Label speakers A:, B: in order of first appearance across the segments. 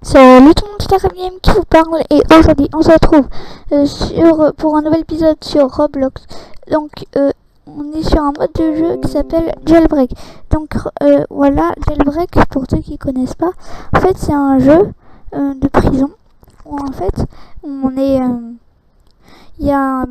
A: Salut tout le monde, c'est Carab Game qui vous parle et aujourd'hui on se retrouve pour un nouvel épisode sur Roblox. Donc on est sur un mode de jeu qui s'appelle Jailbreak. Donc voilà, Jailbreak pour ceux qui connaissent pas, en fait c'est un jeu de prison où en fait on est il y a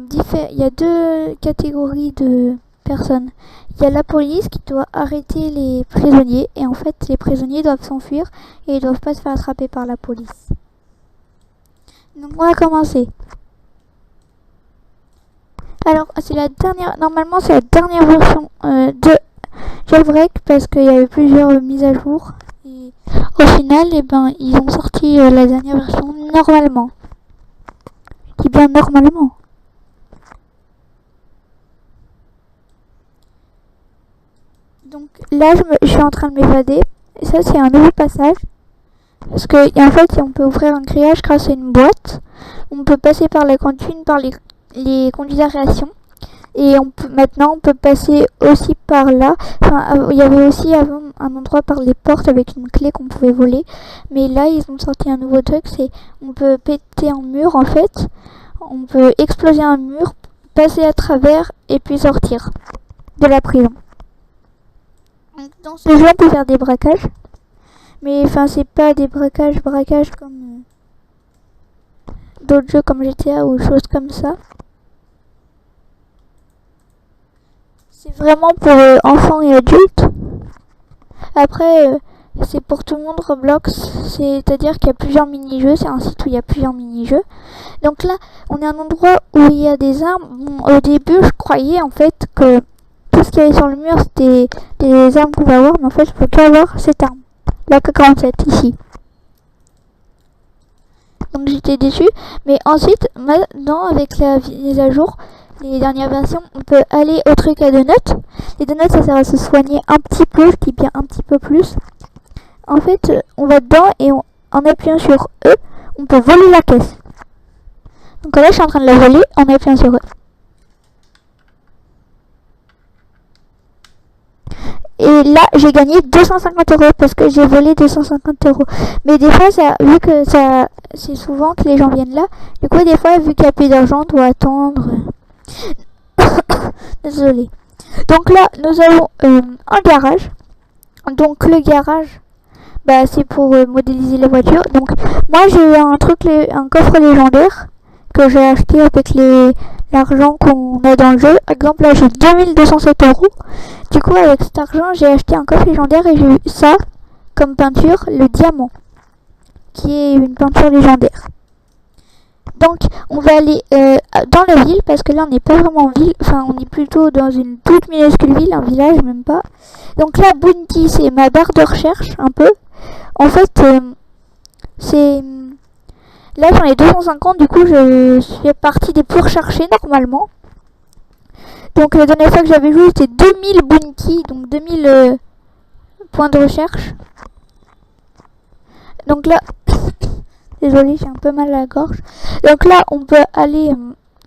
A: deux catégories de personnes. Il y a la police qui doit arrêter les prisonniers et en fait les prisonniers doivent s'enfuir et ils doivent pas se faire attraper par la police. Donc on va commencer. Alors c'est la dernière, normalement c'est la dernière version de Jailbreak parce qu'il y avait plusieurs mises à jour et au final ils ont sorti la dernière version normalement. Je dis bien normalement. Donc là, je suis en train de m'évader. Et ça, c'est un nouveau passage. Parce que, en fait, on peut ouvrir un grillage grâce à une boîte. On peut passer par la cantine, par les conduits d'aération. Et maintenant, on peut passer aussi par là. Enfin, il y avait aussi avant un endroit par les portes avec une clé qu'on pouvait voler. Mais là, ils ont sorti un nouveau truc. C'est on peut péter un mur, en fait. On peut exploser un mur, passer à travers et puis sortir de la prison. Dans ce jeu, on peut faire des braquages. Mais enfin, c'est pas des braquages comme d'autres jeux comme GTA ou choses comme ça. C'est vraiment pour enfants et adultes. Après, c'est pour tout le monde Roblox. C'est-à-dire qu'il y a plusieurs mini-jeux. C'est un site où il y a plusieurs mini-jeux. Donc là, on est à un endroit où il y a des armes. Bon, au début, je croyais en fait que tout ce qu'il y avait sur le mur, c'était des armes qu'on va avoir, mais en fait, je peux qu'avoir cette arme. La K47, ici. Donc j'étais déçue. Mais ensuite, maintenant, avec la mise à jour, les dernières versions, on peut aller au truc à donuts. Les donuts, ça sert à se soigner un petit peu, je dis bien un petit peu plus. En fait, on va dedans et en appuyant sur E, on peut voler la caisse. Donc là, je suis en train de la voler en appuyant sur E. Et là, j'ai gagné 250 € parce que j'ai volé 250 €. Mais des fois, vu que c'est souvent que les gens viennent là, du coup, des fois, vu qu'il n'y a plus d'argent, on doit attendre. Désolée. Donc là, nous avons un garage. Donc le garage, c'est pour modéliser les voitures. Donc moi, j'ai un coffre légendaire que j'ai acheté avec l'argent qu'on a dans le jeu. Par exemple, là, j'ai 2207 €. Du coup, avec cet argent, j'ai acheté un coffre légendaire et j'ai eu ça comme peinture, le diamant, qui est une peinture légendaire. Donc, on va aller dans la ville, parce que là, on n'est pas vraiment en ville. Enfin, on est plutôt dans une toute minuscule ville, un village, même pas. Donc là, Bounty, c'est ma barre de recherche, un peu. En fait, c'est... Là, j'en ai 250, du coup, je suis partie des pour chercher normalement. Donc, la dernière fois que j'avais joué, c'était 2000 bounty, donc 2000 points de recherche. Donc là, désolée, j'ai un peu mal à la gorge. Donc là, on peut aller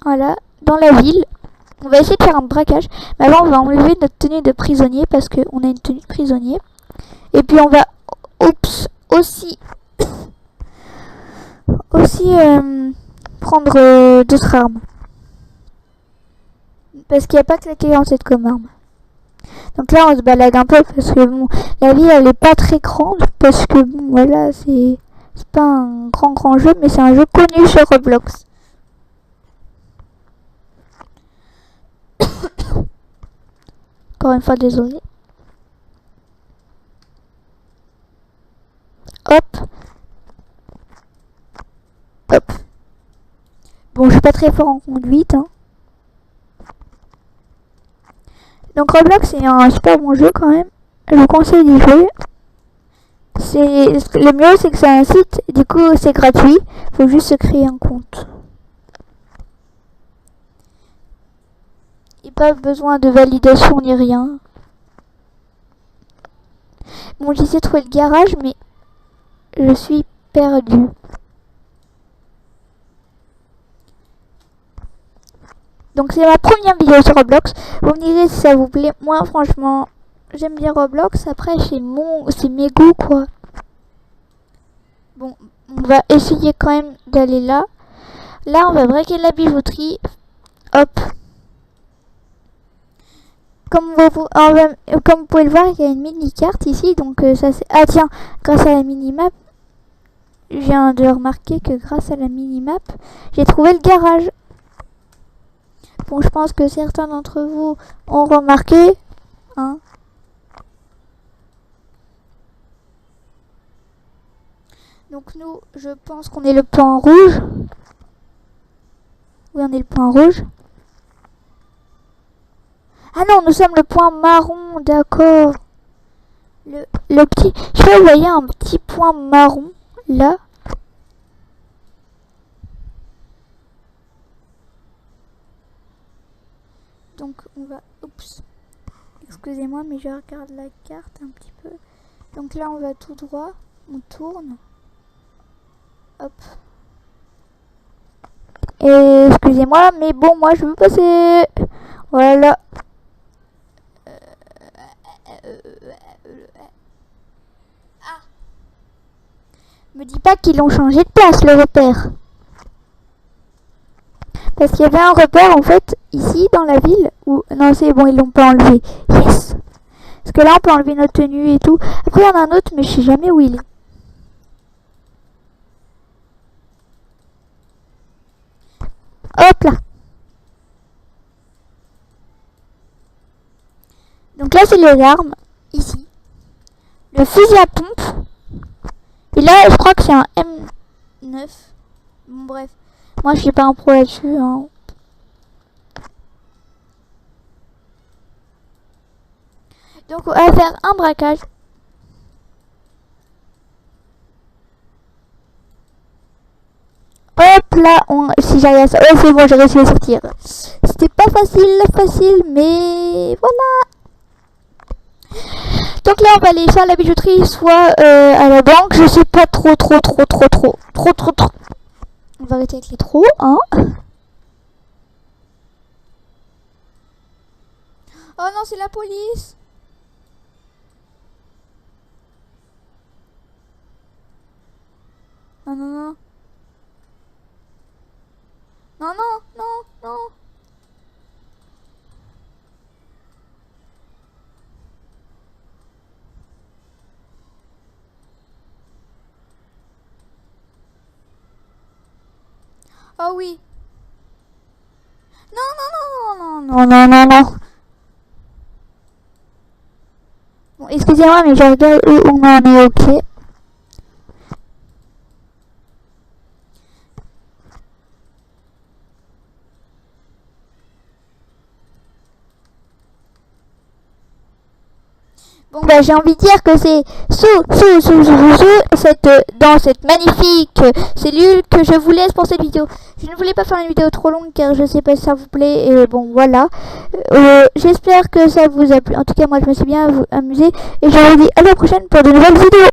A: voilà, dans la ville. On va essayer de faire un braquage. Mais avant, on va enlever notre tenue de prisonnier parce qu'on a une tenue de prisonnier. Et puis, on va aussi prendre d'autres armes. Parce qu'il n'y a pas que la K47 comme arme. Donc là, on se balade un peu parce que bon, la ville, elle est pas très grande. Parce que bon, voilà, c'est pas un grand jeu, mais c'est un jeu connu sur Roblox. Encore une fois, désolé. Hop. Hop. Bon, je suis pas très fort en conduite, hein. Donc Roblox, c'est un super bon jeu quand même. Je vous conseille d'y jouer. Le mieux, c'est que c'est un site, du coup c'est gratuit. Faut juste se créer un compte. Il n'y a pas besoin de validation ni rien. Bon, j'essaie de trouver le garage, mais je suis perdue. Donc c'est ma première vidéo sur Roblox. Vous me direz si ça vous plaît. Moi, franchement, j'aime bien Roblox. Après, c'est mes goûts, quoi. Bon, on va essayer quand même d'aller là. Là, on va braquer la bijouterie. Hop. Comme vous pouvez le voir, il y a une mini-carte ici. Donc ça c'est... Ah tiens, grâce à la mini-map, je viens de remarquer que grâce à la mini-map, j'ai trouvé le garage. Bon, je pense que certains d'entre vous ont remarqué. Hein. Donc nous, je pense qu'on est le point rouge. Oui, on est le point rouge. Ah non, nous sommes le point marron, d'accord. Le petit... Je sais pas, vous voyez un petit point marron, là. Donc on va... Oups. Excusez-moi, mais je regarde la carte un petit peu. Donc là, on va tout droit. On tourne. Hop. Et excusez-moi, mais bon, moi, je veux passer. Voilà. Ah. Me dis pas qu'ils l'ont changé de place, le repère. Parce qu'il y avait un repère, en fait, ici, dans la ville. Où... Non, c'est bon, ils l'ont pas enlevé. Yes. Parce que là, on peut enlever notre tenue et tout. Après, il y en a un autre, mais je sais jamais où il est. Hop là. Donc là, c'est les armes. Ici. Le fusil à pompe. Et là, je crois que c'est un M9. Bon, bref. Moi, je suis pas un pro là-dessus. Hein. Donc, on va faire un braquage. Hop là, si j'arrive à ça. Ouais, c'est bon, j'ai réussi à sortir. C'était pas facile, mais voilà. Donc là, on va aller soit à la bijouterie, soit à la banque. Je sais pas trop. On va arrêter avec les trous, hein. Oh non, c'est la police. Non, non, non. Non, non, non, non. Oh oui. Non, non, non, non, non, non, non, non. Bon, excusez-moi, mais je regarde où on en est, ok. Bon bah j'ai envie de dire que c'est dans cette magnifique cellule que je vous laisse pour cette vidéo. Je ne voulais pas faire une vidéo trop longue car je sais pas si ça vous plaît et bon voilà. J'espère que ça vous a plu. En tout cas moi je me suis bien amusé et je vous dis à la prochaine pour de nouvelles vidéos.